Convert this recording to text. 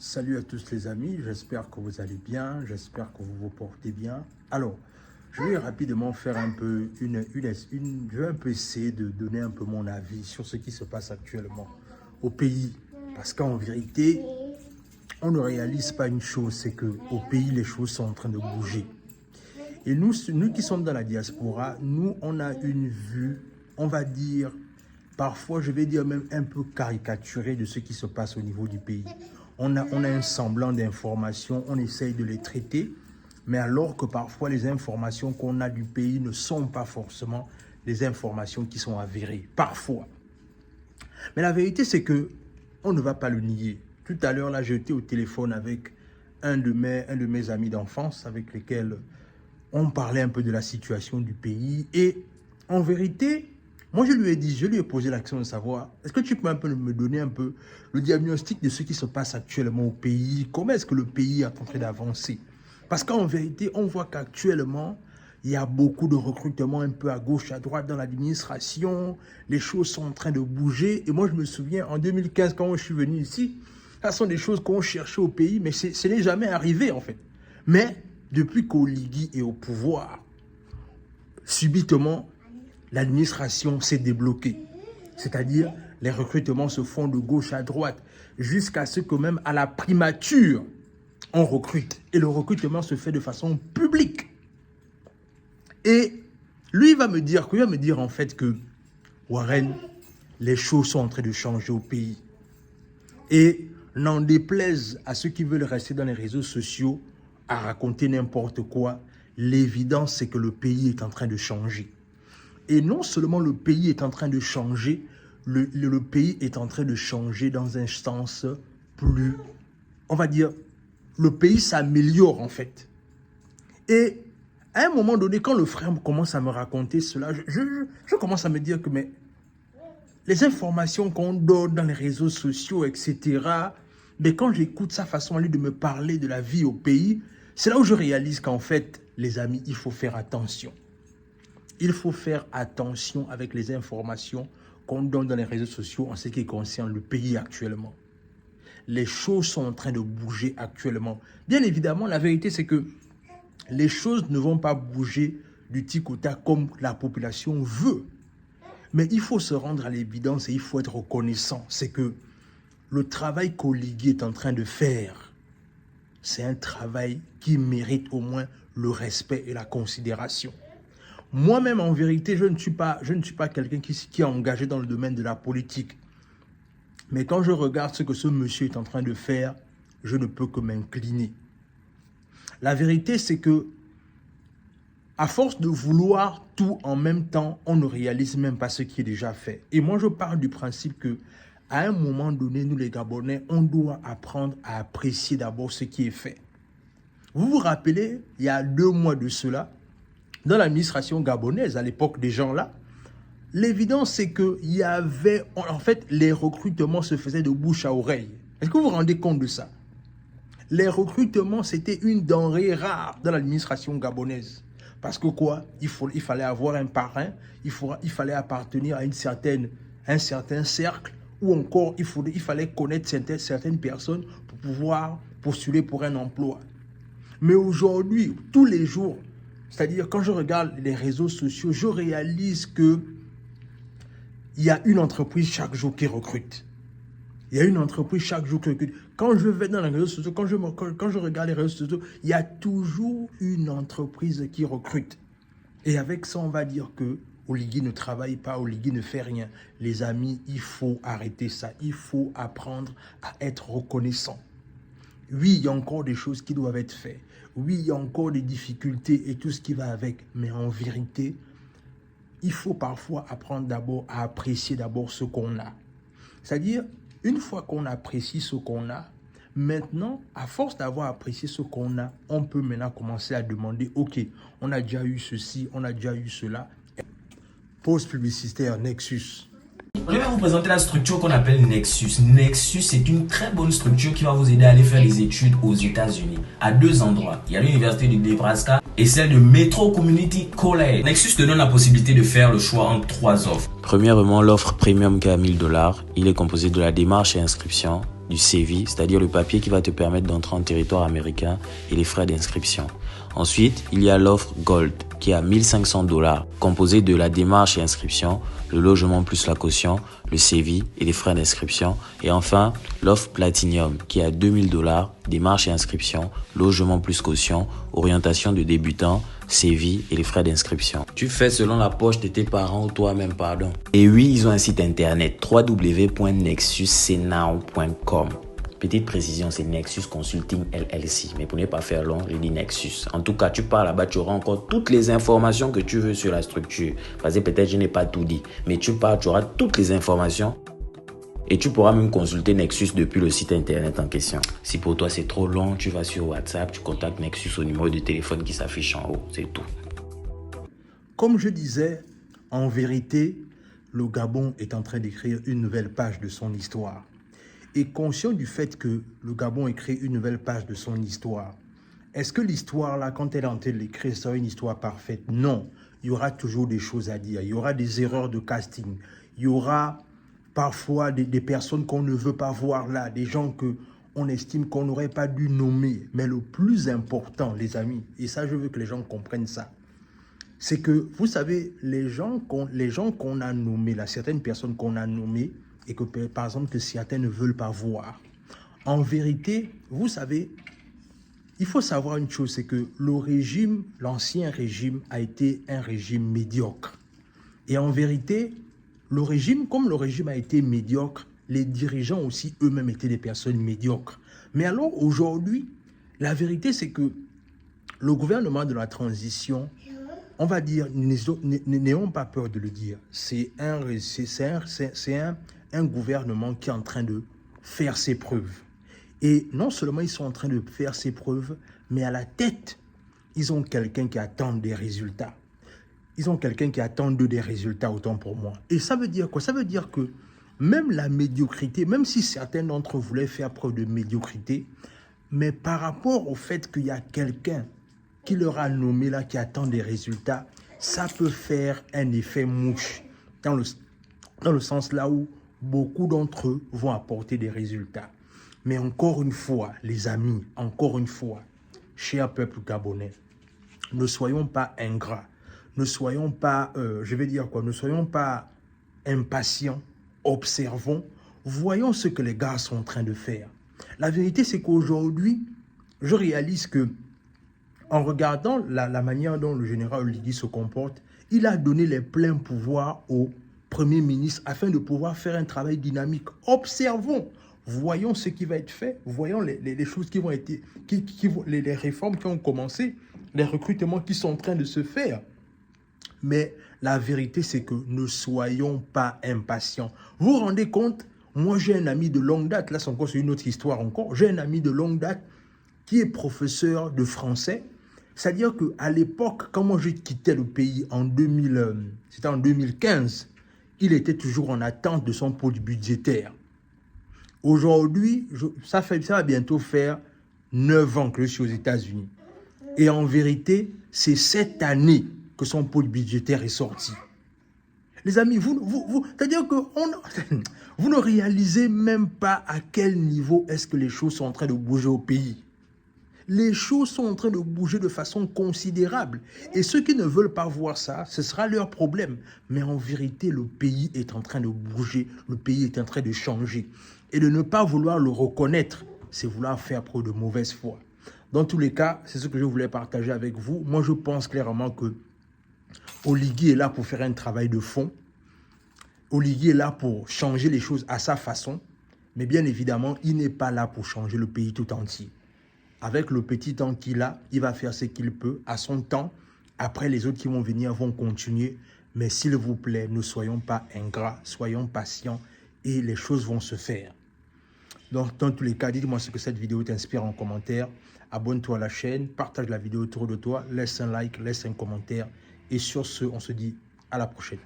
Salut à tous les amis, j'espère que vous allez bien, j'espère que vous vous portez bien. Alors, je vais rapidement faire un peu je vais un peu essayer de donner un peu mon avis sur ce qui se passe actuellement au pays. Parce qu'en vérité, on ne réalise pas une chose, c'est qu'au pays, les choses sont en train de bouger. Et nous qui sommes dans la diaspora, nous, on a une vue, on va dire, parfois, je vais dire même un peu caricaturée de ce qui se passe au niveau du pays. On a un semblant d'informations, on essaye de les traiter, mais alors que parfois les informations qu'on a du pays ne sont pas forcément les informations qui sont avérées, parfois. Mais la vérité, c'est que on ne va pas le nier. Tout à l'heure, là, j'étais au téléphone avec un de mes amis d'enfance avec lesquels on parlait un peu de la situation du pays. Et en vérité, moi, je lui ai posé la question de savoir, est-ce que tu peux un peu me donner un peu le diagnostic de ce qui se passe actuellement au pays? Comment est-ce que le pays est en train d'avancer? Parce qu'en vérité, on voit qu'actuellement, il y a beaucoup de recrutements un peu à gauche, à droite dans l'administration. Les choses sont en train de bouger. Et moi, je me souviens, en 2015, quand je suis venu ici, ce sont des choses qu'on cherchait au pays, mais ce n'est jamais arrivé, en fait. Mais depuis qu'Oligui est au pouvoir, subitement, l'administration s'est débloquée. C'est-à-dire, les recrutements se font de gauche à droite, jusqu'à ce que même à la primature, on recrute. Et le recrutement se fait de façon publique. Et lui, il va me dire en fait que, Warren, les choses sont en train de changer au pays. Et n'en déplaise à ceux qui veulent rester dans les réseaux sociaux à raconter n'importe quoi, l'évidence, c'est que le pays est en train de changer. Et non seulement le pays est en train de changer, le pays est en train de changer dans un sens plus, on va dire, le pays s'améliore en fait. Et à un moment donné, quand le frère commence à me raconter cela, je commence à me dire que mais les informations qu'on donne dans les réseaux sociaux, etc., mais quand j'écoute sa façon à lui de me parler de la vie au pays, c'est là où je réalise qu'en fait, les amis, il faut faire attention. Il faut faire attention avec les informations qu'on donne dans les réseaux sociaux en ce qui concerne le pays actuellement. Les choses sont en train de bouger actuellement. Bien évidemment, la vérité, c'est que les choses ne vont pas bouger du tic au tac comme la population veut. Mais il faut se rendre à l'évidence et il faut être reconnaissant. C'est que le travail qu'Oligui est en train de faire, c'est un travail qui mérite au moins le respect et la considération. Moi-même, en vérité, je ne suis pas quelqu'un qui est engagé dans le domaine de la politique. Mais quand je regarde ce que ce monsieur est en train de faire, je ne peux que m'incliner. La vérité, c'est que, à force de vouloir tout en même temps, on ne réalise même pas ce qui est déjà fait. Et moi, je parle du principe que, à un moment donné, nous les Gabonais, on doit apprendre à apprécier d'abord ce qui est fait. Vous vous rappelez, il y a 2 mois de cela, dans l'administration gabonaise, à l'époque des gens là, l'évidence c'est qu'il y avait, en fait, les recrutements se faisaient de bouche à oreille. Est-ce que vous vous rendez compte de ça? Les recrutements, c'était une denrée rare dans l'administration gabonaise. Parce que quoi? Il fallait avoir un parrain, il fallait appartenir à un certain cercle, ou encore il fallait connaître certaines personnes pour pouvoir postuler pour un emploi. Mais aujourd'hui, tous les jours, c'est-à-dire, quand je regarde les réseaux sociaux, je réalise qu'il y a une entreprise chaque jour qui recrute. Il y a une entreprise chaque jour qui recrute. Quand je vais dans les réseaux sociaux, quand je regarde les réseaux sociaux, il y a toujours une entreprise qui recrute. Et avec ça, on va dire que Oligui ne travaille pas, Oligui ne fait rien. Les amis, il faut arrêter ça. Il faut apprendre à être reconnaissant. Oui, il y a encore des choses qui doivent être faites. Oui, il y a encore des difficultés et tout ce qui va avec. Mais en vérité, il faut parfois apprendre d'abord à apprécier d'abord ce qu'on a. C'est-à-dire, une fois qu'on apprécie ce qu'on a, maintenant, à force d'avoir apprécié ce qu'on a, on peut maintenant commencer à demander, ok, on a déjà eu ceci, on a déjà eu cela. Pause publicitaire Nexus. Je vais vous présenter la structure qu'on appelle Nexus. Nexus, c'est une très bonne structure qui va vous aider à aller faire des études aux États-Unis. À 2 endroits. Il y a l'université du Nebraska et celle de Metro Community College. Nexus te donne la possibilité de faire le choix entre 3 offres. Premièrement, l'offre premium qui est à $1000. Il est composé de la démarche et inscription. du CEVI, c'est-à-dire le papier qui va te permettre d'entrer en territoire américain et les frais d'inscription. Ensuite, il y a l'offre Gold qui est à 1500 $, composée de la démarche et inscription, le logement plus la caution, le CEVI et les frais d'inscription. Et enfin, l'offre Platinum qui est à 2000 $, démarche et inscription, logement plus caution, orientation de débutant, CEVI et les frais d'inscription. Tu fais selon la poche de tes parents ou toi-même, pardon. Et oui, ils ont un site internet www.nexuscnow.com. Petite précision, c'est Nexus Consulting LLC. Mais pour ne pas faire long, je dis Nexus. En tout cas, tu pars là-bas, tu auras encore toutes les informations que tu veux sur la structure. Parce que peut-être je n'ai pas tout dit. Mais tu pars, tu auras toutes les informations. Et tu pourras même consulter Nexus depuis le site internet en question. Si pour toi c'est trop long, tu vas sur WhatsApp, tu contactes Nexus au numéro de téléphone qui s'affiche en haut. C'est tout. Comme je disais, en vérité, le Gabon est en train d'écrire une nouvelle page de son histoire. Et conscient du fait que le Gabon écrit une nouvelle page de son histoire, est-ce que l'histoire, là, quand elle est en train de l'écrire, sera une histoire parfaite? Non. Il y aura toujours des choses à dire. Il y aura des erreurs de casting. Il y aura parfois des personnes qu'on ne veut pas voir là, des gens qu'on estime qu'on n'aurait pas dû nommer. Mais le plus important, les amis, et ça, je veux que les gens comprennent ça, c'est que, vous savez, les gens qu'on a nommés, là, certaines personnes qu'on a nommées, et que, par exemple, que certains ne veulent pas voir. En vérité, vous savez, il faut savoir une chose, c'est que le régime, l'ancien régime, a été un régime médiocre. Et en vérité, le régime, comme le régime a été médiocre, les dirigeants aussi eux-mêmes étaient des personnes médiocres. Mais alors aujourd'hui, la vérité, c'est que le gouvernement de la transition, on va dire, n'ayons pas peur de le dire, c'est un gouvernement qui est en train de faire ses preuves. Et non seulement ils sont en train de faire ses preuves, mais à la tête, ils ont quelqu'un qui attend des résultats. Ils ont quelqu'un qui attend d'eux des résultats, autant pour moi. Et ça veut dire quoi? Ça veut dire que même la médiocrité, même si certains d'entre eux voulaient faire preuve de médiocrité, mais par rapport au fait qu'il y a quelqu'un qui leur a nommé là, qui attend des résultats, ça peut faire un effet mouche, dans le sens là où beaucoup d'entre eux vont apporter des résultats. Mais encore une fois, les amis, encore une fois, cher peuple gabonais, ne soyons pas ingrats, ne soyons pas, ne soyons pas impatients, observons, voyons ce que les gars sont en train de faire. La vérité, c'est qu'aujourd'hui, je réalise que, en regardant la manière dont le général Oligui se comporte, il a donné les pleins pouvoirs au Premier ministre afin de pouvoir faire un travail dynamique. Observons, voyons ce qui va être fait, voyons les choses qui vont être, les réformes qui ont commencé, les recrutements qui sont en train de se faire. Mais la vérité, c'est que ne soyons pas impatients. Vous vous rendez compte? Moi, j'ai un ami de longue date, là c'est encore une autre histoire encore, j'ai un ami de longue date qui est professeur de français. C'est-à-dire qu'à l'époque, quand moi j'ai quitté le pays en 2015, il était toujours en attente de son pôle budgétaire. Aujourd'hui, ça va bientôt faire 9 ans que je suis aux États-Unis. Et en vérité, c'est cette année que son pôle budgétaire est sorti. Les amis, c'est-à-dire que vous ne réalisez même pas à quel niveau est-ce que les choses sont en train de bouger au pays. Les choses sont en train de bouger de façon considérable. Et ceux qui ne veulent pas voir ça, ce sera leur problème. Mais en vérité, le pays est en train de bouger, le pays est en train de changer. Et de ne pas vouloir le reconnaître, c'est vouloir faire preuve de mauvaise foi. Dans tous les cas, c'est ce que je voulais partager avec vous. Moi, je pense clairement que Oligui est là pour faire un travail de fond. Oligui est là pour changer les choses à sa façon. Mais bien évidemment, il n'est pas là pour changer le pays tout entier. Avec le petit temps qu'il a, il va faire ce qu'il peut à son temps. Après, les autres qui vont venir vont continuer. Mais s'il vous plaît, ne soyons pas ingrats, soyons patients et les choses vont se faire. Donc, dans tous les cas, dites-moi ce que cette vidéo t'inspire en commentaire. Abonne-toi à la chaîne, partage la vidéo autour de toi, laisse un like, laisse un commentaire. Et sur ce, on se dit à la prochaine.